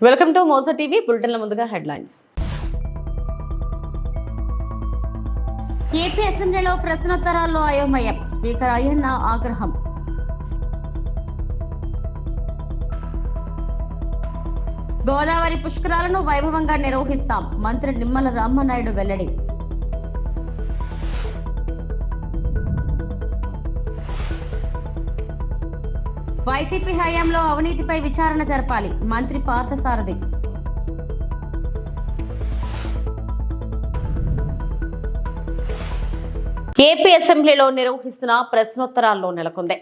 Welcome to మోస TV. బులెటిన్ల ముందుగా headlines. AP అసెంబ్లీలో ప్రశ్నోత్తరాల్లో అయోమయం. స్పీకర్ అయ్యన్న ఆగ్రహం. గోదావరి పుష్కరాలను వైభవంగా నిర్వహిస్తాం. మంత్రి నిమ్మల రామనాయుడు వెల్లడి. వైసీపీ హయాంలో అవినీతిపై విచారణ జరపాలి. మంత్రి పార్థసారథి. ఏపీ అసెంబ్లీలో నిర్వహిస్తున్న ప్రశ్నోత్తరాల్లో నెలకొంది.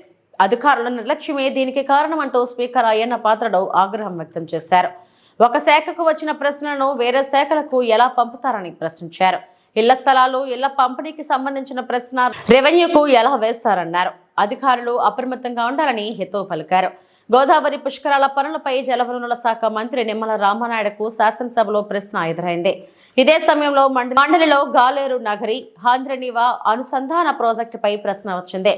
అధికారుల నిర్లక్ష్యమే దీనికి కారణమంటూ స్పీకర్ అయ్యన్న పాత్రుడు ఆగ్రహం వ్యక్తం చేశారు. ఒక శాఖకు వచ్చిన ప్రశ్నలను వేరే శాఖలకు ఎలా పంపుతారని ప్రశ్నించారు. ఇళ్ల స్థలాలు, ఇళ్ల పంపిణీకి సంబంధించిన ప్రశ్న రెవెన్యూకు ఎలా వేస్తారన్నారు. అధికారులు అప్రమత్తంగా ఉండాలని హితవు పలికారు. గోదావరి పుష్కరాల పనులపై జలవనరుల శాఖ మంత్రి నిమ్మల రామనాయుడుకు శాసనసభలో ప్రశ్న ఎదురైంది. ఇదే సమయంలో మండలిలో గాలేరు నగరి హాంద్రనీవా అనుసంధాన ప్రాజెక్టుపై ప్రశ్న వచ్చింది.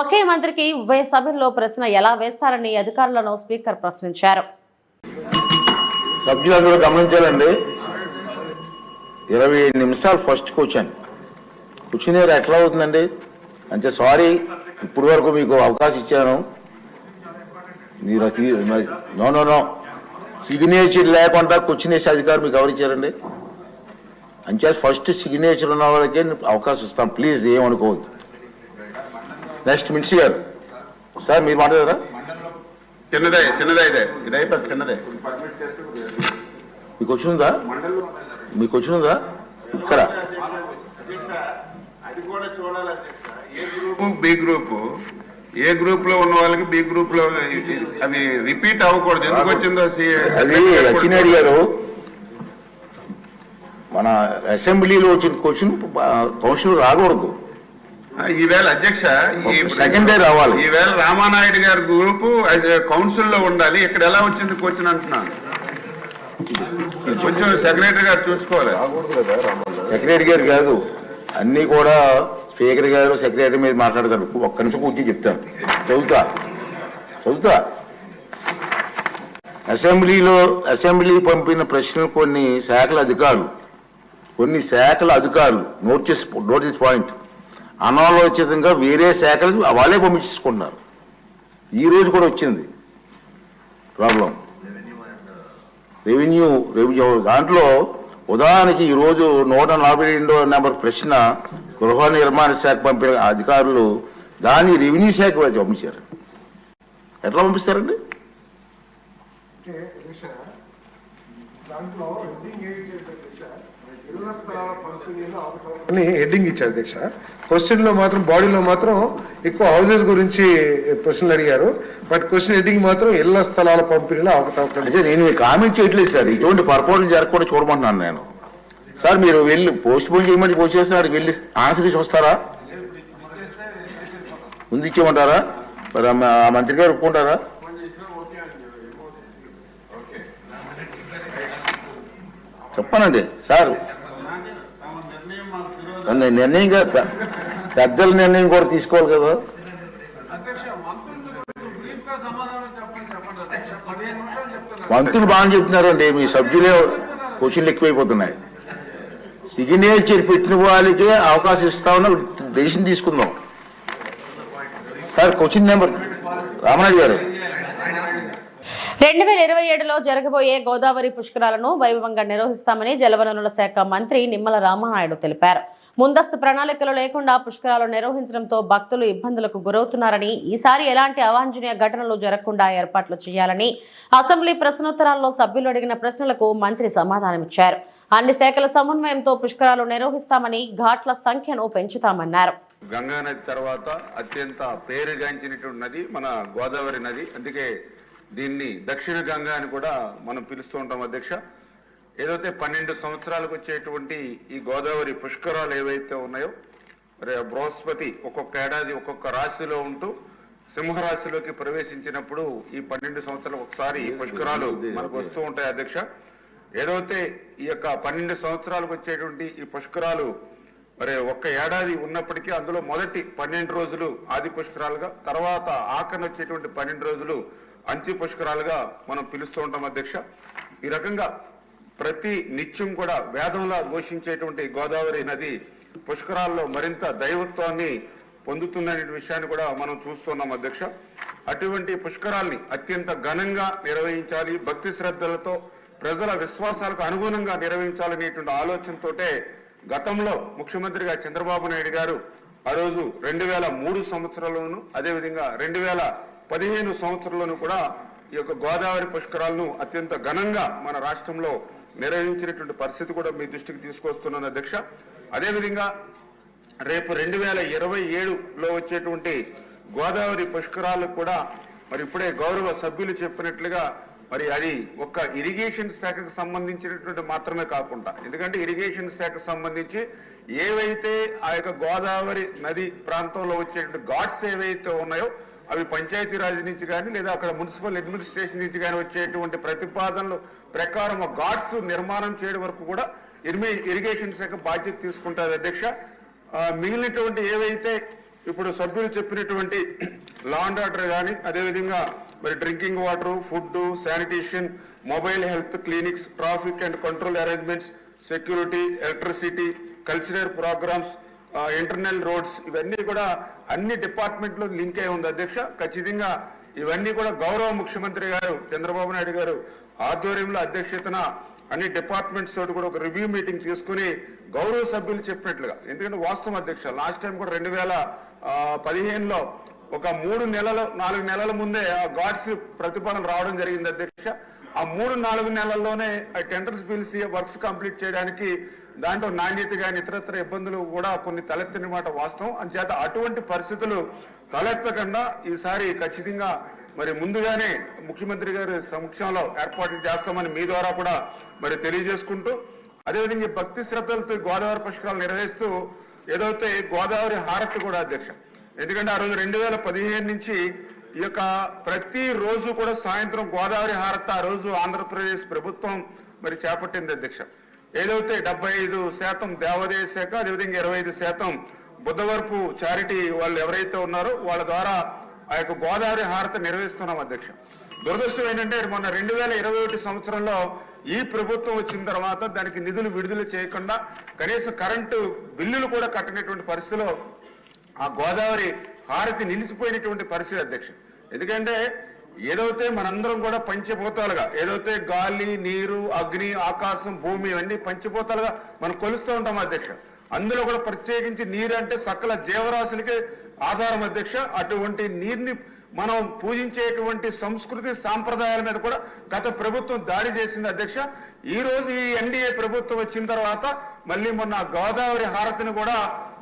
ఒకే మంత్రికి ఉభయ సభల్లో ప్రశ్న ఎలా వేస్తారని అధికారులను స్పీకర్ ప్రశ్నించారు. సభ్యులందరూ గమనించాలండి. 27 నిమిషాలు ఫస్ట్ క్వశ్చన్ ఎట్లా అవుతుందండి అంటే సారీ, ఇప్పుడు వరకు మీకు అవకాశం ఇచ్చాను. మీరు నో సిగ్నేచర్ లేకుండా క్వశ్చన్ వేసే అధికారం మీకు ఎవరు ఇచ్చారండి? అంటే ఫస్ట్ సిగ్నేచర్ ఉన్న వాళ్ళకే అవకాశం ఇస్తాం. ప్లీజ్ ఏమనుకోవద్దు. నెక్స్ట్ మినిస్టర్ గారు, సార్ మీరు మాట్లాడారా? చిన్నదే ఇది అయిపోతుంది. చిన్నదే మీకు వచ్చిందా? ఇక్కడ బి గ్రూప్, ఏ గ్రూప్ లో ఉన్న వాళ్ళకి బి గ్రూప్ లో అవి రిపీట్ అవ్వకూడదు. ఎందుకు వచ్చిందో అది అచ్చినారి గారు, మన అసెంబ్లీలో వచ్చిన క్వశ్చన్ కౌన్సిల్ రాకూడదు. ఈవేళ అధ్యక్ష సెకండ్ డే రావాలి. ఈవేళ రామానాయుడు గారి గ్రూప్ కౌన్సిల్ లో ఉండాలి. ఇక్కడ ఎలా వచ్చింది క్వశ్చన్ అంటున్నాను. కొంచెం సెక్రటరీ గారు చూసుకోవాలి. సెక్రటరీ గారు కాదు, అన్ని కూడా స్పీకర్ గారు సెక్రటరీ మీద మాట్లాడతారు. ఒక్క నిమిషం కూర్చొని చెప్తాను. చదువుతా. అసెంబ్లీ పంపిన ప్రశ్నలు కొన్ని శాఖల అధికారులు నోట్ దిస్ పాయింట్, అనాలోచితంగా వేరే శాఖలకు వాళ్ళే పంపించుకుంటున్నారు. ఈ రోజు కూడా వచ్చింది ప్రాబ్లం. రెవెన్యూ దాంట్లో ఉదాహరణకి ఈరోజు 142 నెంబర్ ప్రశ్న గృహ నిర్మాణ శాఖ పంపిన అధికారులు దాన్ని రెవెన్యూ శాఖ పంపించారు. ఎట్లా పంపిస్తారండి? హెడ్డింగ్ ఇచ్చారు అధ్యక్ష. క్వశ్చన్ లో మాత్రం బాడీలో మాత్రం ఎక్కువ హౌసెస్ గురించి ప్రశ్నలు అడిగారు. బట్ క్వశ్చన్ హెడ్డింగ్ మాత్రం ఇళ్ల స్థలాల పంపిణీలో అవకతవకలు. నేను కామెంట్ చేయట్లేదు సార్. ఇటువంటి పొరపాట్లు జరగకుండా చూడమంటున్నాను నేను. సార్ మీరు వెళ్ళి పోస్ట్ పోన్ చేయమని పోస్ట్ చేస్తున్నారు. వెళ్ళి ఆన్సర్ తీసి వస్తారా? ముందు ఇచ్చేయమంటారా? మరి ఆ మంత్రి గారు ఒప్పుకుంటారా? చెప్పనండి సార్. నిర్ణయంగా పెద్దల నిర్ణయం కూడా తీసుకోవాలి కదా. మంత్రులు బాగా చెప్తున్నారండి, మీ సభ్యులే క్వశ్చన్లు ఎక్కువైపోతున్నాయి. సిగ్నేచర్ పెట్టిన వాళ్ళకే అవకాశం ఇస్తామన్న డెసిషన్ తీసుకుందాం. సార్ క్వశ్చన్ నెంబర్ రామనాయుడు గారు, 2027లో జరగబోయే గోదావరి పుష్కరాలను వైభవంగా నిర్వహిస్తామని జలవనరుల శాఖ మంత్రి నిమ్మల రామనాయుడు తెలిపారు. ముందస్తు ప్రణాళికలు లేకుండా పుష్కరాలు నిర్వహించడంతో భక్తులు ఇబ్బందులకు గురవుతున్నారని, ఈసారి ఎలాంటి అవాంఛనీయ ఘటనలు జరగకుండా ఏర్పాట్లు చేయాలని అసెంబ్లీ ప్రశ్నోత్తరాల్లో సభ్యులు అడిగిన ప్రశ్నలకు మంత్రి సమాధానమిచ్చారు. అన్ని శాఖల సమన్వయంతో పుష్కరాలు నిర్వహిస్తామని, ఘాట్ల సంఖ్యను పెంచుతామన్నారు. గంగా నది తర్వాత అత్యంత పేరుగాంచినటువంటి నది మన గోదావరి నది. అందుకే దీన్ని దక్షిణ గంగా అని కూడా మనం పిలుస్తూ ఉంటాం అధ్యక్ష. ఏదైతే 12 సంవత్సరాలకు వచ్చేటువంటి ఈ గోదావరి పుష్కరాలు ఏవైతే ఉన్నాయో, మరి బృహస్పతి ఒక్కొక్క ఏడాది ఒక్కొక్క రాశిలో ఉంటూ సింహరాశిలోకి ప్రవేశించినప్పుడు ఈ 12 సంవత్సరాలకు ఒకసారి పుష్కరాలు మనకు వస్తూ ఉంటాయి అధ్యక్ష. ఏదైతే ఈ యొక్క 12 సంవత్సరాలకు వచ్చేటువంటి ఈ పుష్కరాలు మరి ఒక్క ఏడాది ఉన్నప్పటికీ అందులో మొదటి 12 రోజులు ఆది పుష్కరాలుగా, తర్వాత ఆఖరణ వచ్చేటువంటి 12 రోజులు అంత్య పుష్కరాలుగా మనం పిలుస్తూ ఉంటాం అధ్యక్ష. ఈ రకంగా ప్రతి నిత్యం కూడా వేదంలా ఘోషించేటువంటి గోదావరి నది పుష్కరాల్లో మరింత దైవత్వాన్ని పొందుతుందనే విషయాన్ని కూడా మనం చూస్తున్నాం అధ్యక్ష. అటువంటి పుష్కరాల్ని అత్యంత ఘనంగా నిర్వహించాలి, భక్తి శ్రద్ధలతో ప్రజల విశ్వాసాలకు అనుగుణంగా నిర్వహించాలనేటువంటి ఆలోచనతోటే గతంలో ముఖ్యమంత్రిగా చంద్రబాబు నాయుడు గారు ఆ రోజు 2003 సంవత్సరంలోను అదేవిధంగా 2015 సంవత్సరంలోనూ కూడా ఈ యొక్క గోదావరి పుష్కరాలను అత్యంత ఘనంగా మన రాష్ట్రంలో నిర్వహించినటువంటి పరిస్థితి కూడా మీ దృష్టికి తీసుకొస్తున్నాను అధ్యక్ష. అదేవిధంగా రేపు 2027లో వచ్చేటువంటి గోదావరి పుష్కరాలకు కూడా మరి ఇప్పుడే గౌరవ సభ్యులు చెప్పినట్లుగా మరి అది ఒక్క ఇరిగేషన్ శాఖకు సంబంధించినటువంటి మాత్రమే కాకుండా, ఎందుకంటే ఇరిగేషన్ శాఖకు సంబంధించి ఏవైతే ఆ యొక్క గోదావరి నది ప్రాంతంలో వచ్చేటువంటి ఘాట్స్ ఏవైతే ఉన్నాయో అవి పంచాయతీరాజ్ నుంచి కానీ లేదా అక్కడ మున్సిపల్ అడ్మినిస్ట్రేషన్ నుంచి కానీ వచ్చేటువంటి ప్రతిపాదనలు ప్రకారం ఘాట్స్ నిర్మాణం చేయడం వరకు కూడా ఇరిగేషన్ శాఖ బాధ్యత తీసుకుంటారు అధ్యక్ష. మిగిలినటువంటి ఏవైతే ఇప్పుడు సభ్యులు చెప్పినటువంటి లా అండ్ ఆర్డర్ కానీ అదేవిధంగా మరి drinking water, food, sanitation, mobile health clinics, traffic and control arrangements, security, electricity, cultural programmes, internal roads, ఇవన్నీ కూడా అన్ని డిపార్ట్మెంట్లో లింక్ అయి ఉంది అధ్యక్ష. ఖచ్చితంగా ఇవన్నీ కూడా గౌరవ ముఖ్యమంత్రి గారు చంద్రబాబు నాయుడు గారు ఆధ్వర్యంలో అధ్యక్షతన అన్ని డిపార్ట్మెంట్స్ తోటి కూడా ఒక రివ్యూ మీటింగ్ తీసుకుని గౌరవ సభ్యులు చెప్పినట్లుగా, ఎందుకంటే వాస్తవం అధ్యక్ష లాస్ట్ టైం కూడా 2015లో ఒక 4 నెలల ముందే ఆ ఘాట్స్ ప్రతిపాదన రావడం జరిగింది అధ్యక్ష. ఆ 3-4 నెలల్లోనే టెండర్స్ పిలిచి వర్క్స్ కంప్లీట్ చేయడానికి దాంట్లో నాణ్యత కానీ ఇతరత్ర ఇబ్బందులు కూడా కొన్ని తలెత్తిన మాట వాస్తవం. అంచేత అటువంటి పరిస్థితులు తలెత్తకుండా ఈసారి ఖచ్చితంగా మరి ముందుగానే ముఖ్యమంత్రి గారి సమక్షంలో ఏర్పాట్లు చేస్తామని మీ ద్వారా కూడా మరి తెలియజేసుకుంటూ, అదేవిధంగా భక్తి శ్రద్ధలతో గోదావరి పుష్కరాలు నిర్వహిస్తూ ఏదైతే గోదావరి హారతి కూడా అధ్యక్ష, ఎందుకంటే ఆ రోజు 2015 నుంచి ఈ యొక్క ప్రతి రోజు కూడా సాయంత్రం గోదావరి హారతి ఆ రోజు ఆంధ్రప్రదేశ్ ప్రభుత్వం మరి చేపట్టింది అధ్యక్ష. ఏదైతే 75% దేవాదాయ శాఖ అదేవిధంగా 25% బుద్ధవరపు చారిటీ వాళ్ళు ఎవరైతే ఉన్నారో వాళ్ళ ద్వారా ఆ యొక్క గోదావరి హారతి నిర్వహిస్తున్నాం అధ్యక్ష. దురదృష్టం ఏంటంటే మొన్న 2021 సంవత్సరంలో ఈ ప్రభుత్వం వచ్చిన తర్వాత దానికి నిధులు విడుదల చేయకుండా కనీసం కరెంటు బిల్లులు కూడా కట్టనటువంటి పరిస్థితిలో ఆ గోదావరి హారతి నిలిచిపోయినటువంటి పరిస్థితి అధ్యక్ష. ఎందుకంటే ఏదైతే మనందరం కూడా పంచభూతాలుగా ఏదైతే గాలి, నీరు, అగ్ని, ఆకాశం, భూమి ఇవన్నీ పంచభూతాలుగా మనం కొలుస్తూ ఉంటాం అధ్యక్ష. అందులో కూడా ప్రత్యేకించి నీరు అంటే సకల జీవరాశులకి ఆధారం అధ్యక్ష. అటువంటి నీరుని మనం పూజించేటువంటి సంస్కృతి సాంప్రదాయాల మీద కూడా గత ప్రభుత్వం దాడి చేసింది అధ్యక్ష. ఈ రోజు ఈ ఎన్డీఏ ప్రభుత్వం వచ్చిన తర్వాత మళ్ళీ మొన్న గోదావరి హారతిని కూడా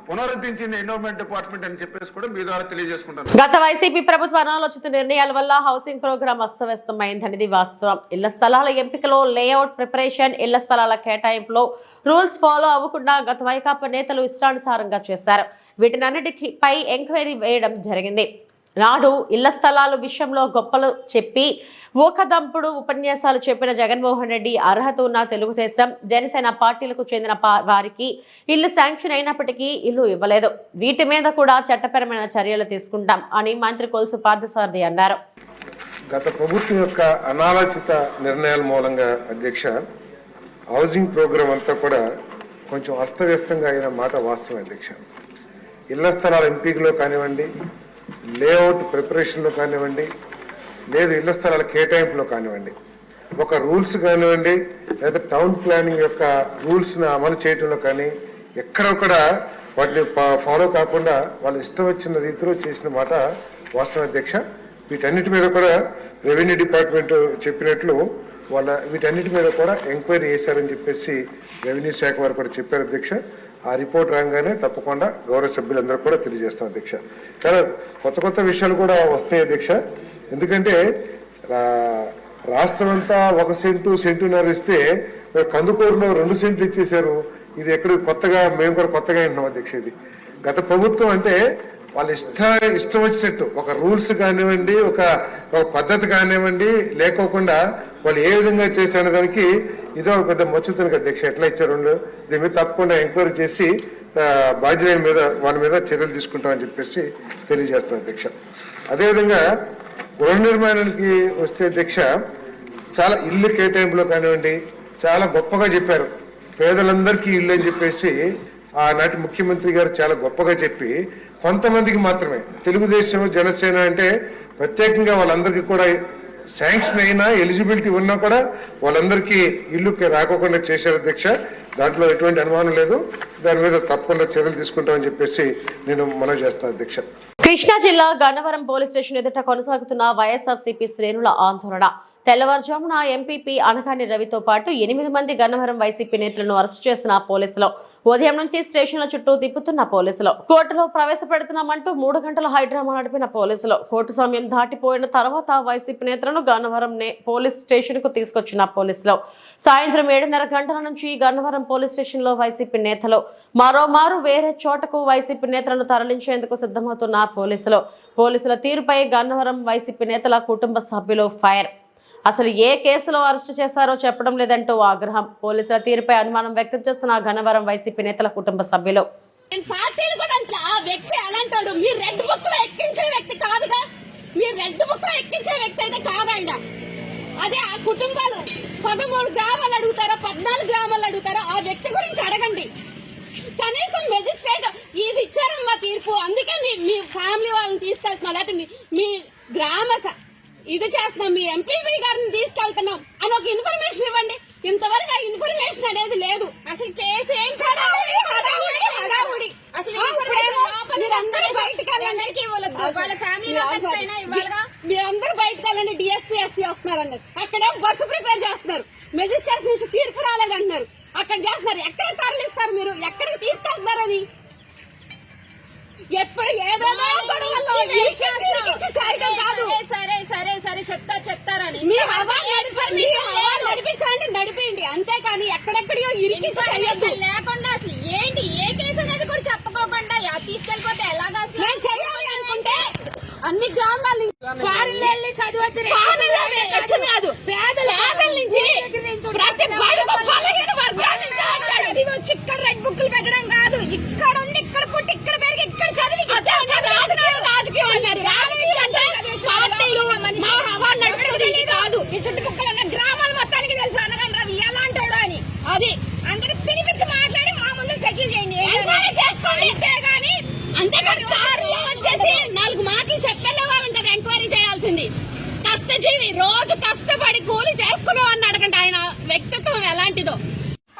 పునరుద్ధరించింది ఎన్విరాన్మెంట్ డిపార్ట్మెంట్ అని చెప్పేసి కూడా మీ ద్వారా తెలియజేసుకుంటాను. గత వైసీపీ ప్రభుత్వ అనాలోచిత నిర్ణయాల వల్ల హౌసింగ్ ప్రోగ్రాం అస్తవ్యస్తమైందనేది వాస్తవం. ఇళ్ల స్థలాల ఎంపికలో, లేఅవుట్ ప్రిపరేషన్, ఇళ్ల స్థలాల కేటాయింపులో రూల్స్ ఫాలో అవ్వకుండా గత వైకాపా నేతలు ఇష్టానుసారంగా చేశారు. వీటినన్నిటిపై ఎంక్వైరీ వేయడం జరిగింది. నాడు ఇళ్ల స్థలాల విషయంలో గొప్పలు చెప్పి ఊకదంపుడు ఉపన్యాసాలు చెప్పిన జగన్మోహన్ రెడ్డి అర్హత ఉన్న తెలుగుదేశం, జనసేన పార్టీలకు చెందిన వారికి ఇల్లు శాంక్షన్ అయినప్పటికీ ఇల్లు ఇవ్వలేదు. వీటి మీద కూడా చట్టపరమైన చర్యలు తీసుకుంటాం అని మంత్రి కొలుసు పార్థసారథి అన్నారు. గత ప్రభుత్వం యొక్క అనాలోచిత నిర్ణయాల మూలంగా అధ్యక్ష హౌసింగ్ ప్రోగ్రాం అంతా కూడా కొంచెం అస్తవ్యస్తంగా అయిన మాట వాస్తవం అధ్యక్ష. ఇళ్ల స్థలాల ఎంపికలో కానివ్వండి, లేఅవుట్ ప్రిపరేషన్లో కానివ్వండి, లేదు ఇళ్ల స్థలాల కేటాయింపులో కానివ్వండి, ఒక రూల్స్ కానివ్వండి లేదా టౌన్ ప్లానింగ్ యొక్క రూల్స్ని అమలు చేయడంలో కానీ ఎక్కడొక్కడ వాటిని ఫాలో కాకుండా వాళ్ళు ఇష్టం వచ్చిన రీతిలో చేసిన మాట వాస్తవం అధ్యక్ష. వీటన్నిటి మీద కూడా రెవెన్యూ డిపార్ట్మెంట్ చెప్పినట్లు వీటన్నిటి మీద కూడా ఎంక్వైరీ చేశారని చెప్పేసి రెవెన్యూ శాఖ వారు కూడా చెప్పారు అధ్యక్ష. ఆ రిపోర్ట్ రాగానే తప్పకుండా గౌరవ సభ్యులందరూ కూడా తెలియజేస్తాం అధ్యక్ష. కానీ కొత్త విషయాలు కూడా వస్తాయి అధ్యక్ష. ఎందుకంటే రాష్ట్రం అంతా 1 సెంటు, సెంటున్నర ఇస్తే కందుకూరులో 2 సెంట్లు ఇచ్చేశారు. ఇది ఎక్కడ కొత్తగా మేము కూడా కొత్తగా విన్నాం అధ్యక్ష. ఇది గత ప్రభుత్వం అంటే వాళ్ళు ఇష్టం వచ్చినట్టు ఒక రూల్స్ కానివ్వండి, ఒక పద్ధతి కానివ్వండి లేకోకుండా వాళ్ళు ఏ విధంగా చేశారనే దానికి ఇదో పెద్ద మచ్చుతునికి అధ్యక్ష. ఎట్లా ఇచ్చారు దీని మీద తప్పకుండా ఎంక్వైరీ చేసి బాధ్యత మీద వాళ్ళ మీద చర్యలు తీసుకుంటామని చెప్పేసి తెలియజేస్తాం అధ్యక్ష. అదేవిధంగా గృహ నిర్మాణానికి వస్తే అధ్యక్ష, చాలా ఇల్లు కేటాయింపులో కానివ్వండి చాలా గొప్పగా చెప్పారు. పేదలందరికీ ఇల్లు అని చెప్పేసి ఆనాటి ముఖ్యమంత్రి గారు చాలా గొప్పగా చెప్పి కొంతమందికి మాత్రమే తెలుగుదేశం జనసేన అంటే ప్రత్యేకంగా వాళ్ళందరికీ కూడా శాంక్షన్ అయినా ఎలిజిబిలిటీ ఉన్నా కూడా వాళ్ళందరికీ ఇల్లు రాకోకుండా చేశారు అధ్యక్ష. దాంట్లో ఎటువంటి అనుమానం లేదు. దాని మీద తప్పకుండా చర్యలు తీసుకుంటామని చెప్పేసి నేను మనవి చేస్తాను అధ్యక్ష. కృష్ణా జిల్లా గన్నవరం పోలీస్ స్టేషన్ ఎదుట కొనసాగుతున్న వైఎస్ఆర్సీపీ శ్రేణుల ఆందోళన. తెల్లవారుజామున ఎంపీపీ అనగాని రవితో పాటు 8 మంది గన్నవరం వైసీపీ నేతలను అరెస్టు చేసిన పోలీసులు. ఉదయం నుంచి స్టేషన్ల చుట్టూ తిప్పుతున్న పోలీసులు. కోర్టులో ప్రవేశపెడుతున్నామంటూ 3 గంటల హైడ్రామా నడిపిన పోలీసులు. కోర్టు సమయం దాటిపోయిన తర్వాత వైసీపీ నేతలను గన్నవరం పోలీస్ స్టేషన్ కు తీసుకొచ్చిన పోలీసులు. సాయంత్రం 7:30 గంటల నుంచి గన్నవరం పోలీస్ స్టేషన్ లో వైసీపీ నేతలు మరోమారు వేరే చోటకు వైసీపీ నేతలను తరలించేందుకు సిద్ధమవుతున్న పోలీసులు. పోలీసుల తీరుపై గన్నవరం వైసీపీ నేతల కుటుంబ సభ్యులు ఫైర్. అసలు ఏ కేసులో అరెస్టు చేశారో చెప్పడం లేదంటూ ఆగ్రహం. పోలీసుల తీరుపై అనుమానం వ్యక్తం చేస్తున్న గన్నవరం వైసీపీ నేతల కుటుంబ సభ్యులు. పార్టీలు కూడా ఆ వ్యక్తి అలాంటాడు. మీరు రెడ్ బుక్ లో ఎక్కించే వ్యక్తి కాదుగా. మీరు రెడ్ బుక్ లో ఎక్కించే వ్యక్తి అయితే కాదాయన. అదే ఆ కుటుంబాలు 13 గ్రామాలు అడుగుతారా 14 గ్రామాలు అడుగుతారా ఆ వ్యక్తి గురించి అడగండి. కనీసం మెజిస్ట్రేట్ ఇది ఇచ్చారమ్మా తీర్పు, అందుకే మీ ఫ్యామిలీ వాళ్ళని తీసుకెళ్తున్నాం, లేకపోతే మీ గ్రామ ఇది చేస్తున్నాం, మీ ఎంపీపీ గారిని తీసుకెళ్తున్నాం అని ఒక ఇన్ఫర్మేషన్ ఇవ్వండి. ఇంతవరకు ఆ ఇన్ఫర్మేషన్ అనేది లేదు. అసలు కేసు ఏం హడావుడి అసలు మీరందరూ బయటకు వెళ్ళండి. మీరందరూ బయటకు వెళ్ళండి. డిఎస్పీ ఎస్పీ వస్తున్నారన్నారు. అక్కడే బస్సు ప్రిపేర్ చేస్తున్నారు. మెజిస్ట్రేషన్ నుంచి తీర్పు రాలేదంటున్నారు. అక్కడ చేస్తున్నారు. ఎక్కడికి తరలిస్తారు మీరు? ఎక్కడికి తీసుకెళ్తారని ఎప్పుడు ఏదో కాదు. సరే చెప్తారని మీ నడిపించండి, నడిపిండి. అంతేకాని ఎక్కడెక్కడియో ఇరికించి లేకుండా అసలు ఏంటి ఏ కేసు అనేది కూడా చెప్పుకోకుండా తీసుకెళ్ళిపోతే ఎలాగా నేను చేయాలి అనుకుంటే అన్ని గ్రామాల కాదు పేదల నుంచి ప్రతి బలహీన వర్గాల నుంచి వచ్చి ఇక్కడ రెడ్ బుక్లు పెట్టడం కాదు. ఇక్కడ ఉండి ఇక్కడ పుట్టి ఇక్కడ పెరిగి ఇక్కడ చదివి రాజకీయం అన్నారు. పార్టీలు హవా నడుపుతుంది కాదు. ఈ చుట్టుపక్కల ఉన్న గ్రామాలు మొత్తానికి తెలుసు అనగానే రవి ఎలాంటాడు అని. అది అందరూ పిలిపించి మాట్లాడి మా ముందు సెటిల్ చేయండి, చేసుకోండి. అంతేగాని వచ్చేసి 4 మాటలు చెప్పేలే వాళ్ళని కదా ఎంక్వైరీ చేయాల్సింది. కష్టజీవి రోజు కష్టపడి కూలి చేసుకునేవాడిని అడగండి ఆయన వ్యక్తిత్వం ఎలాంటిదో.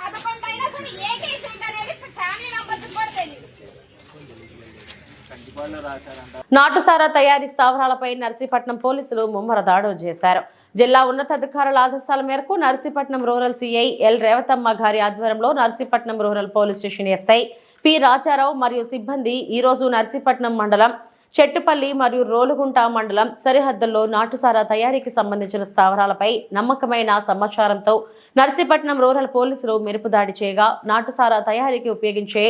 11 అయినా సరే ఏ కేసు అనేది ఫ్యామిలీ మెంబర్స్ కూడా తెలియదు. నాటుసారా తయారీ స్థావరాలపై నర్సీపట్నం పోలీసులు ముమ్మర దాడులు చేశారు. జిల్లా ఉన్నతాధికారుల ఆదేశాల మేరకు Narsipatnam rural CI L Revathamma గారి ఆధ్వర్యంలో Narsipatnam rural police station SI P Rajarao మరియు సిబ్బంది ఈ రోజు నర్సీపట్నం మండలం చెట్టుపల్లి మరియు రోలుగుంట మండలం సరిహద్దుల్లో నాటుసారా తయారీకి సంబంధించిన స్థావరాలపై నమ్మకమైన సమాచారంతో నర్సీపట్నం రూరల్ పోలీసులు మెరుపు దాడి చేయగా నాటుసారా తయారీకి ఉపయోగించే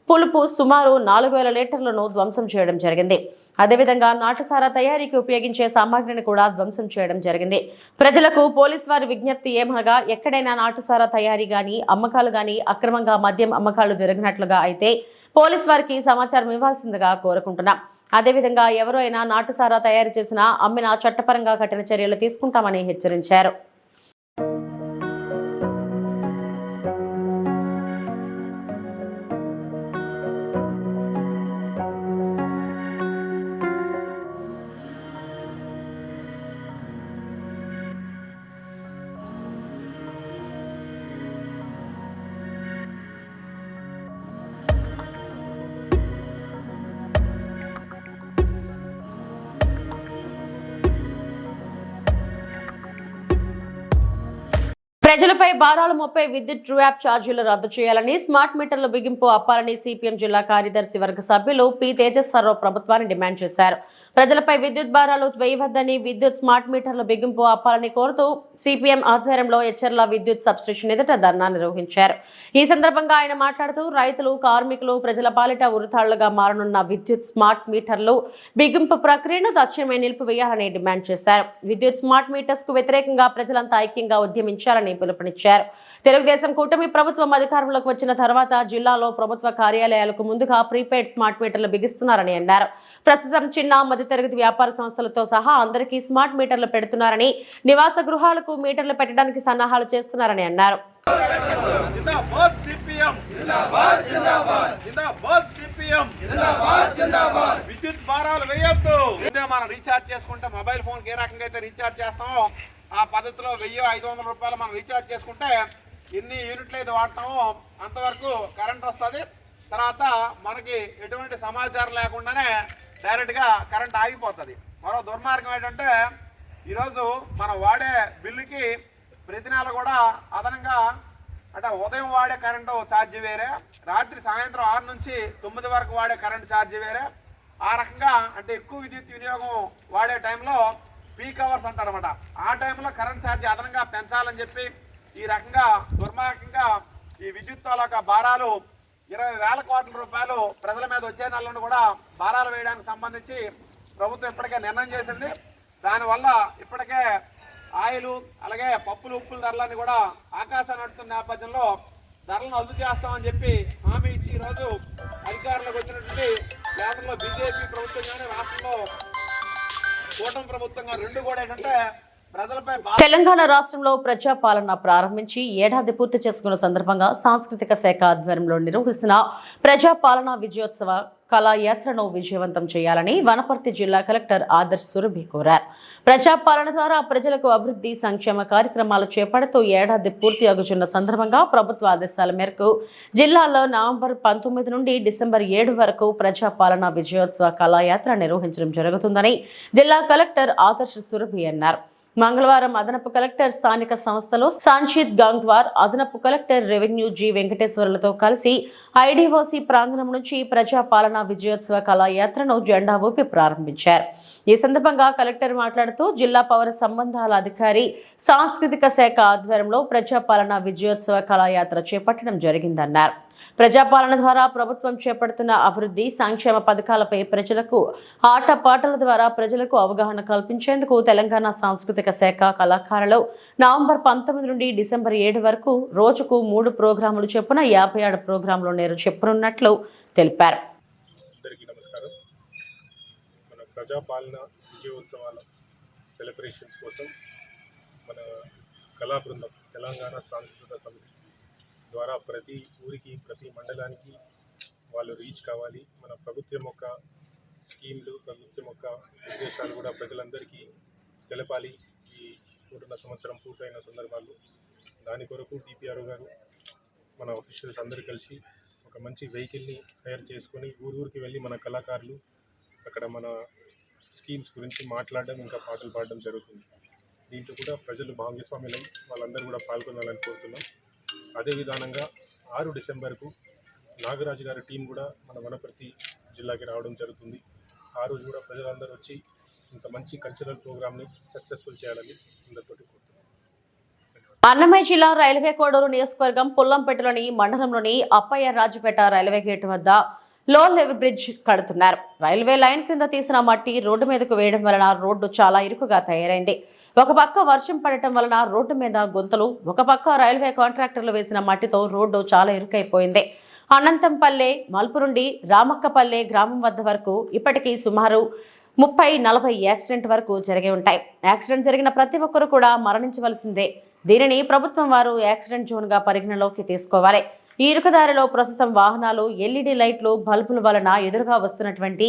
పులుపు సుమారు 4000 లీటర్లను ధ్వంసం చేయడం జరిగింది. అదేవిధంగా నాటుసారా తయారీకి ఉపయోగించే సామాగ్రిని కూడా ధ్వంసం చేయడం జరిగింది. ప్రజలకు పోలీసు వారి విజ్ఞప్తి ఏమనగా ఎక్కడైనా నాటుసారా తయారీ గాని అమ్మకాలు గాని అక్రమంగా మద్యం అమ్మకాలు జరిగినట్లుగా అయితే పోలీసు వారికి సమాచారం ఇవ్వాల్సిందిగా కోరుకుంటున్నాం. అదేవిధంగా ఎవరైనా నాటుసారా తయారు చేసినా అమ్మినా చట్టపరంగా కఠిన చర్యలు తీసుకుంటామని హెచ్చరించారు. ప్రజలపై భారాలు మోపే విద్యుత్ ట్రూ యాప్ ఛార్జీలు రద్దు చేయాలని, స్మార్ట్ మీటర్ల బిగింపు అప్పాలని సిపిఎం జిల్లా కార్యదర్శి వర్గ సభ్యులు పి తేజస్వరరావు ప్రభుత్వాన్ని డిమాండ్ చేశారు. ప్రజలపై విద్యుత్ భారాలు వేయవద్దని, విద్యుత్ స్మార్ట్ మీటర్ల బిగింపు అప్పాలని కోరుతూ సిపిఎం ఆధ్వర్యంలో ఎచ్చర్ల విద్యుత్ సబ్స్టేషన్ ఎదుట ధర్నా నిర్వహించారు. ఈ సందర్భంగా ఆయన మాట్లాడుతూ రైతులు, కార్మికులు, ప్రజల పాలిట ఉరితాళ్లుగా మారనున్న విద్యుత్ స్మార్ట్ మీటర్లు బిగింపు ప్రక్రియను తక్షణమే నిలిపివేయాలని డిమాండ్ చేశారు. విద్యుత్ స్మార్ట్ మీటర్స్ కు వ్యతిరేకంగా ప్రజలంతా ఐక్యంగా ఉద్యమించాలని పిలుపునిచ్చారు. తెలుగుదేశం కూటమి ప్రభుత్వం అధికారంలోకి వచ్చిన తర్వాత జిల్లాలో ప్రభుత్వ కార్యాలయాలకు ముందుగా ప్రీపెయిడ్ స్మార్ట్ మీటర్లు బిగిస్తున్నారని అన్నారు. ప్రస్తుతం చిన్న మధ్యతరగతి వ్యాపార సంస్థలతో సహా అందరికీ స్మార్ట్ మీటర్లు పెడుతున్నారని, నివాస గృహాలకు మీటర్లు పెట్టడానికి సన్నాహాలు చేస్తున్నారని అన్నారు. విద్యుత్ భారాలు వేయొద్దు. మనం రీఛార్జ్ చేసుకుంటే మొబైల్ ఫోన్ ఏ రకంగా అయితే రీఛార్జ్ చేస్తామో ఆ పద్ధతిలో 1000-500 రూపాయలు మనం రీఛార్జ్ చేసుకుంటే ఎన్ని యూనిట్లు అయితే వాడతామో అంతవరకు కరెంట్ వస్తుంది. తర్వాత మనకి ఎటువంటి సమాచారం లేకుండానే డైరెక్ట్గా కరెంట్ ఆగిపోతుంది. మరో దుర్మార్గం ఏంటంటే ఈరోజు మనం వాడే బిల్లుకి ప్రతి నెల కూడా అదనంగా అంటే ఉదయం వాడే కరెంటు ఛార్జీ వేరే, రాత్రి సాయంత్రం 6 నుంచి 9 వరకు వాడే కరెంటు ఛార్జీ వేరే. ఆ రకంగా అంటే ఎక్కువ విద్యుత్ వినియోగం వాడే టైంలో పీక్ అవర్స్ అంటారన్నమాట. ఆ టైంలో కరెంట్ ఛార్జీ అదనంగా పెంచాలని చెప్పి ఈ రకంగా దుర్మార్గంగా ఈ విద్యుత్ తాలూకా భారాలు 20,000 కోట్ల రూపాయలు ప్రజల మీద వచ్చే నెలను కూడా భారాలు వేయడానికి సంబంధించి ప్రభుత్వం ఇప్పటికే నిర్ణయం చేసింది. దానివల్ల ఇప్పటికే ఆయిల్ అలాగే పప్పులు ఉప్పుల ధరలన్నీ కూడా ఆకాశాన్ని అంటున్న నేపథ్యంలో ధరలను అదుపు చేస్తామని చెప్పి హామీ ఇచ్చి ఈరోజు అధికారంలోకి వచ్చినటువంటి కేంద్రంలో బీజేపీ ప్రభుత్వం కానీ రాష్ట్రంలో కూటమి ప్రభుత్వం కానీ రెండు కూడా ఏంటంటే తెలంగాణ రాష్ట్రంలో ప్రజాపాలన ప్రారంభించి ఏడాది పూర్తి చేసుకున్న సందర్భంగా సాంస్కృతిక శాఖ ఆధ్వర్యంలో నిర్వహిస్తున్న ప్రజాపాలన విజయోత్సవ కళాయాత్రను విజయవంతం చేయాలని వనపర్తి జిల్లా కలెక్టర్ ఆదర్శ్ సురభి కోరారు. ప్రజాపాలన ద్వారా ప్రజలకు అభివృద్ధి సంక్షేమ కార్యక్రమాలు చేపడుతూ ఏడాది పూర్తి అగుచున్న సందర్భంగా ప్రభుత్వ ఆదేశాల మేరకు జిల్లాలో నవంబర్ 19 నుండి డిసెంబర్ 7 వరకు ప్రజాపాలన విజయోత్సవ కళాయాత్ర నిర్వహించడం జరుగుతుందని జిల్లా కలెక్టర్ ఆదర్శ్ సురభి అన్నారు. మంగళవారం అదనపు కలెక్టర్ స్థానిక సంస్థలు సంచిత్ గంగ్వార్, అదనపు కలెక్టర్ రెవెన్యూ జి వెంకటేశ్వర్లతో కలిసి ఐడిఓసి ప్రాంగణం నుంచి ప్రజాపాలన విజయోత్సవ కళాయాత్రను జెండా ఊపి ప్రారంభించారు. ఈ సందర్భంగా కలెక్టర్ మాట్లాడుతూ జిల్లా పౌర సంబంధాల అధికారి సాంస్కృతిక శాఖ ఆధ్వర్యంలో ప్రజాపాలన విజయోత్సవ కళాయాత్ర చేపట్టడం జరిగిందన్నారు. ప్రజాపాలన ద్వారా ప్రభుత్వం చేపడుతున్న అభివృద్ధి సంక్షేమ పథకాలపై ప్రజలకు ఆటపాటల ద్వారా ప్రజలకు అవగాహన కల్పించేందుకు తెలంగాణ సాంస్కృతిక శాఖ కళాకారులు నవంబర్ 19 నుండి డిసెంబర్ 7 వరకు రోజుకు 3 ప్రోగ్రాములు చొప్పున 57 ప్రోగ్రాములు చెప్పనున్నట్లు తెలిపారు. అందరికీ నమస్కారం. మన ప్రజాపాలన విజయోత్సవాల సెలబ్రేషన్స్ కోసం మన కళా బృందం తెలంగాణ సాంస్కృతిక సమితి ద్వారా ప్రతి ఊరికి ప్రతి మండలానికి వాళ్ళు రీచ్ కావాలి. మన ప్రభుత్వం యొక్క స్కీమ్లు ప్రభుత్వం యొక్క ఉద్దేశాలు కూడా ప్రజలందరికీ తెలపాలి. ఈ 1 సంవత్సరం పూర్తయిన సందర్భాల్లో దాని కొరకు డిపిఆర్ఓ గారు మన ఆఫీషియల్స్ అందరూ కలిసి ఒక మంచి వెహికల్ని హైర్ చేసుకొని ఊరికి వెళ్ళి మన కళాకారులు అక్కడ మన స్కీమ్స్ గురించి మాట్లాడడం ఇంకా పాటలు పాడడం జరుగుతుంది. దీంట్లో కూడా ప్రజలు భాగస్వాములై వాళ్ళందరూ కూడా పాల్గొనాలని కోరుతున్నాం. అదే విధానంగా 6 డిసెంబర్కు నాగరాజు గారి టీం కూడా మన వనపర్తి జిల్లాకి రావడం జరుగుతుంది. ఆ రోజు కూడా ప్రజలందరూ వచ్చి ఇంత మంచి కల్చరల్ ప్రోగ్రామ్ని సక్సెస్ఫుల్ చేయాలని అందరితో కోరుతున్నాం. అన్నమయ్య జిల్లా రైల్వే కోడూరు నియోజకవర్గం పుల్లంపేటలోని మండలంలోని అప్పయ్య రాజుపేట రైల్వే గేటు వద్ద లో లెవెల్ బ్రిడ్జ్ కడుతున్నారు. రైల్వే లైన్ కింద తీసిన మట్టి రోడ్డు మీదకు వేయడం వలన రోడ్డు చాలా ఇరుకుగా తయారైంది. ఒక పక్క వర్షం పడటం వలన రోడ్డు మీద గుంతలు, ఒక పక్క రైల్వే కాంట్రాక్టర్లు వేసిన మట్టితో రోడ్డు చాలా ఇరుకైపోయింది. అనంతంపల్లె మల్పు నుండి రామక్కపల్లె గ్రామం వద్ద వరకు ఇప్పటికీ సుమారు 30-40 యాక్సిడెంట్ వరకు జరిగి ఉంటాయి. యాక్సిడెంట్ జరిగిన ప్రతి ఒక్కరు కూడా మరణించవలసిందే. దీనిని ప్రభుత్వం వారు యాక్సిడెంట్ జోన్ గా పరిగణలోకి తీసుకోవాలి. ఈ ఇరుకుదారిలో ప్రస్తుతం వాహనాలు ఎల్ఈడి లైట్లు బల్బుల వలన ఎదురుగా వస్తున్నటువంటి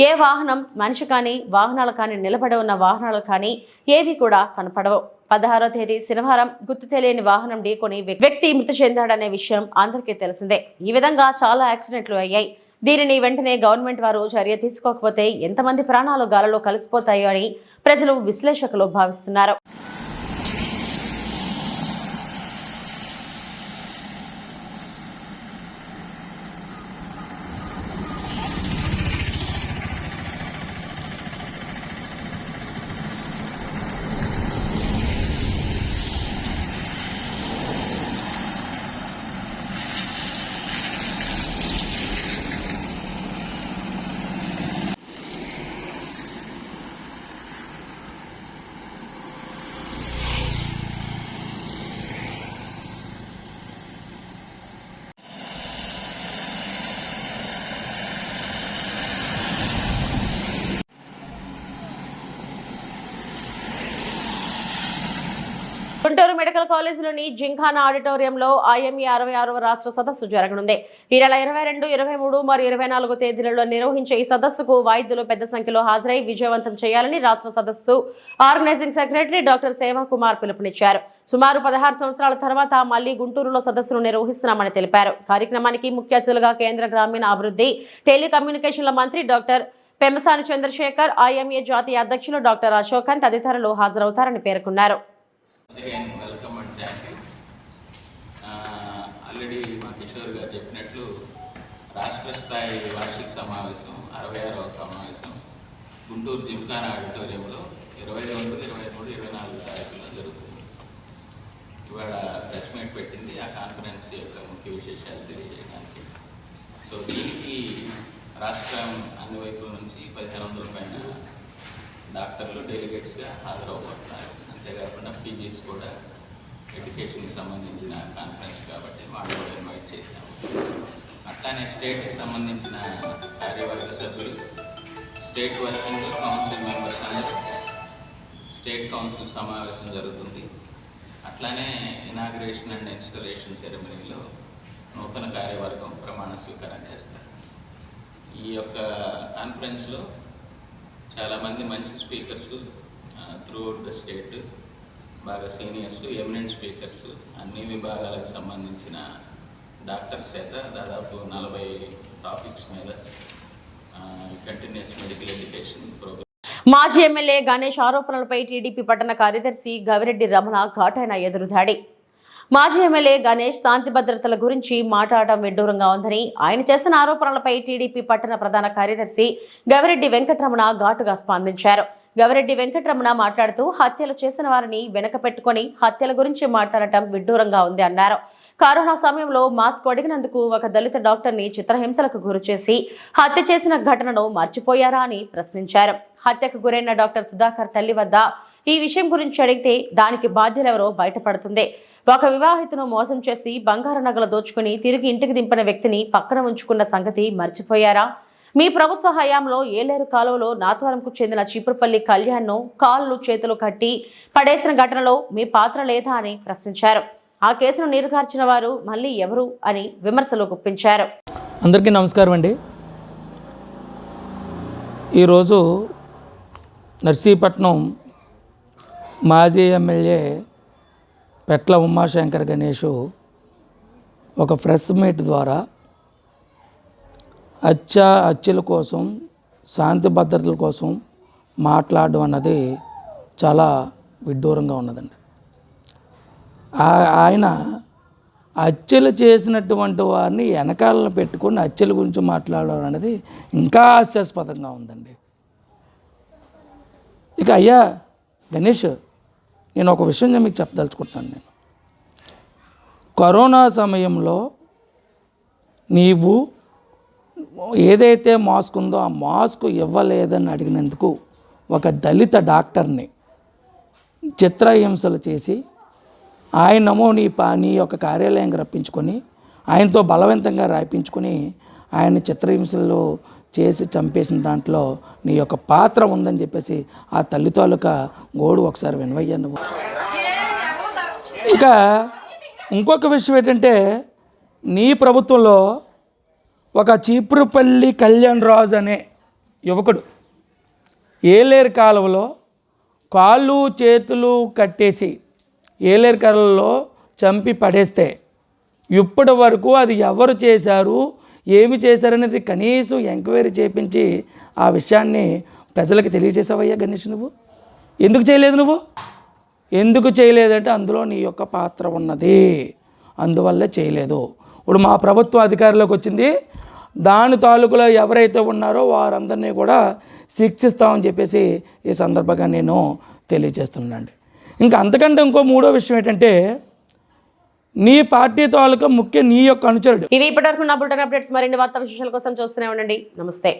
ఏ వాహనం మనిషి కానీ వాహనాలు కానీ నిలబడి ఉన్న వాహనాలు కానీ ఏవి కూడా కనపడవు. 16వ తేదీ శనివారం గుర్తు తెలియని వాహనం ఢీకొని వ్యక్తి మృతి చెందాడనే విషయం అందరికీ తెలిసిందే. ఈ విధంగా చాలా యాక్సిడెంట్లు అయ్యాయి. దీనిని వెంటనే గవర్నమెంట్ వారు చర్య తీసుకోకపోతే ఎంతమంది ప్రాణాలు గాలలో కలిసిపోతాయో అని ప్రజలు విశ్లేషకులు భావిస్తున్నారు. గుంటూరు మెడికల్ కాలేజీలోని జింఖానా ఆడిటోరియంలో IME 66వ రాష్ట్ర సదస్సు జరగనుంది. ఈ నెల 22, 23 మరియు 24 తేదీలలో నిర్వహించే ఈ సదస్సుకు వైద్యులు పెద్ద సంఖ్యలో హాజరై విజయవంతం చేయాలని రాష్ట్ర సదస్సు ఆర్గనైజింగ్ సెక్రటరీ డాక్టర్ సేవా కుమార్ పిలుపునిచ్చారు. సుమారు 16 సంవత్సరాల తర్వాత మళ్లీ గుంటూరులో సదస్సును నిర్వహిస్తున్నామని తెలిపారు. కార్యక్రమానికి ముఖ్య అతిథులుగా కేంద్ర గ్రామీణ అభివృద్ధి టెలికమ్యూనికేషన్ల మంత్రి డాక్టర్ పెమ్మసాని చంద్రశేఖర్, IMA జాతీయ అధ్యక్షులు డాక్టర్ అశోకన్ తదితరులు హాజరవుతారని పేర్కొన్నారు. Welcome and thank you. Already మా కిషోర్ గారు చెప్పినట్లు రాష్ట్ర స్థాయి వార్షిక సమావేశం 66వ సమావేశం గుంటూరు జింఖానా ఆడిటోరియంలో 22, 23, 24 తారీఖుల్లో జరుగుతుంది. ఇవాళ ప్రెస్ మీట్ పెట్టింది ఆ కాన్ఫరెన్స్ యొక్క ముఖ్య విశేషాలు తెలియజేయడానికి. సో దీనికి రాష్ట్రం అన్ని వైపుల నుంచి 1500 పైన డాక్టర్లు డెలిగేట్స్గా హాజరవబోతున్నారు. అంతేకాకుండా పీజీస్ కూడా ఎడ్యుకేషన్కి సంబంధించిన కాన్ఫరెన్స్ కాబట్టి వాళ్ళు కూడా ఇన్వైట్ చేశాము. అట్లానే స్టేట్కి సంబంధించిన కార్యవర్గ సభ్యులు, స్టేట్ వర్కింగ్ కౌన్సిల్ మెంబర్స్ అందరూ స్టేట్ కౌన్సిల్ సమావేశం జరుగుతుంది. అట్లానే ఇనాగ్రేషన్ అండ్ ఇన్స్టలేషన్ సెరమనీలో నూతన కార్యవర్గం ప్రమాణ స్వీకారం చేస్తారు. ఈ యొక్క కాన్ఫరెన్స్లో చాలామంది మంచి స్పీకర్స్ త్రూఅవుట్ ద స్టేట్, బాగా సీనియర్స్, ఎమినెంట్ స్పీకర్స్, అన్ని విభాగాలకు సంబంధించిన డాక్టర్స్ చేత దాదాపు 40 టాపిక్స్ మీద కంటిన్యూస్ మెడికల్ ఎడ్యుకేషన్ ప్రోగ్రామ్. మాజీ ఎమ్మెల్యే గణేష్ ఆరోపణలపై టీడీపీ పట్టణ కార్యదర్శి గవిరెడ్డి రమణ ఘాటైన ఎదురుదాడి. మాజీ ఎమ్మెల్యే గణేష్ శాంతి భద్రతల గురించి మాట్లాడటం విడ్డూరంగా ఉందని ఆయన చేసిన ఆరోపణలపై టీడీపీ పట్టణ ప్రధాన కార్యదర్శి గవిరెడ్డి వెంకటరమణ ఘాటుగా స్పందించారు. గవిరెడ్డి వెంకటరమణ మాట్లాడుతూ హత్యలు చేసిన వారిని వెనక పెట్టుకుని హత్యల గురించి మాట్లాడటం విడ్డూరంగా ఉంది అన్నారు. కరోనా సమయంలో మాస్క్ అడిగినందుకు ఒక దళిత డాక్టర్ని చిత్రహింసలకు గురిచేసి హత్య చేసిన ఘటనను మర్చిపోయారా అని ప్రశ్నించారు. హత్యకు గురైన డాక్టర్ సుధాకర్ తల్లి వద్ద ఈ విషయం గురించి అడిగితే దానికి బాధ్యులెవరో బయటపడుతుంది. ఒక వివాహితను మోసం చేసి బంగారు నగలు దోచుకుని తిరిగి ఇంటికి దింపిన వ్యక్తిని పక్కన ఉంచుకున్న సంగతి మర్చిపోయారా? మీ ప్రభుత్వ హయాంలో ఏలేరు కాలువలో నాతవరంకు చెందిన చీపురుపల్లి కళ్యాణ్ను కాళ్ళు చేతులు కట్టి పడేసిన ఘటనలో మీ పాత్ర లేదా అని ప్రశ్నించారు. ఆ కేసును నీరుగార్చిన వారు మళ్ళీ ఎవరు అని విమర్శలు గుప్పించారు. అందరికీ నమస్కారం అండి. ఈరోజు నర్సీపట్నం మాజీ ఎమ్మెల్యే పెట్ల ఉమాశంకర్ గణేష్ ఒక ప్రెస్ మీట్ ద్వారా హత్యల కోసం, శాంతి భద్రతల కోసం మాట్లాడడం అన్నది చాలా విడ్డూరంగా ఉన్నదండి. ఆయన హత్యలు చేసినటువంటి వారిని వెనకాలను పెట్టుకొని హత్యల గురించి మాట్లాడడం అనేది ఇంకా హాస్యాస్పదంగా ఉందండి. ఇక అయ్యా గణేష్, నేను ఒక విషయం మీకు చెప్పదలుచుకుంటాను. నేను కరోనా సమయంలో నీవు ఏదైతే మాస్క్ ఉందో ఆ మాస్క్ ఇవ్వలేదని అడిగినందుకు ఒక దళిత డాక్టర్ని చిత్రహింసలు చేసి ఆయనమో నీ యొక్క కార్యాలయంగా రప్పించుకొని ఆయనతో బలవంతంగా రాయించుకొని ఆయన చిత్రహింసలు చేసి చంపేసిన దాంట్లో నీ యొక్క పాత్ర ఉందని చెప్పేసి ఆ తల్లి తాలూకా గోడు ఒకసారి వినవయ్యా నువ్వు. ఇక ఇంకొక విషయం ఏంటంటే, నీ ప్రభుత్వంలో ఒక చీపురుపల్లి కళ్యాణ్ రాజు అనే యువకుడు ఏలేరు కాలువలో కాళ్ళు చేతులు కట్టేసి ఏలేరు కాలువలో చంపి పడేస్తే ఇప్పటి వరకు అది ఎవరు చేశారు, ఏమి చేశారనేది కనీసం ఎంక్వైరీ చేయించి ఆ విషయాన్ని ప్రజలకు తెలియజేసావయ్యా గణేష్. నువ్వు ఎందుకు చేయలేదు? నువ్వు ఎందుకు చేయలేదంటే అందులో నీ యొక్క పాత్ర ఉన్నది, అందువల్లే చేయలేదు. ఇప్పుడు మా ప్రభుత్వం అధికారంలోకి వచ్చింది, దాని తాలూకులో ఎవరైతే ఉన్నారో వారందరినీ కూడా శిక్షిస్తామని చెప్పేసి ఈ సందర్భంగా నేను తెలియజేస్తున్నానండి. ఇంకా అంతకంటే ఇంకో మూడో విషయం ఏంటంటే, నీ పార్టీ తాలూకా ముఖ్య నీ యొక్క అనుచరుడు. ఇవి ఇప్పటివరకు నా బులెటిన్ అప్డేట్స్. మరిన్ని వార్తా విశేషాల కోసం చూస్తూనే ఉండండి. నమస్తే.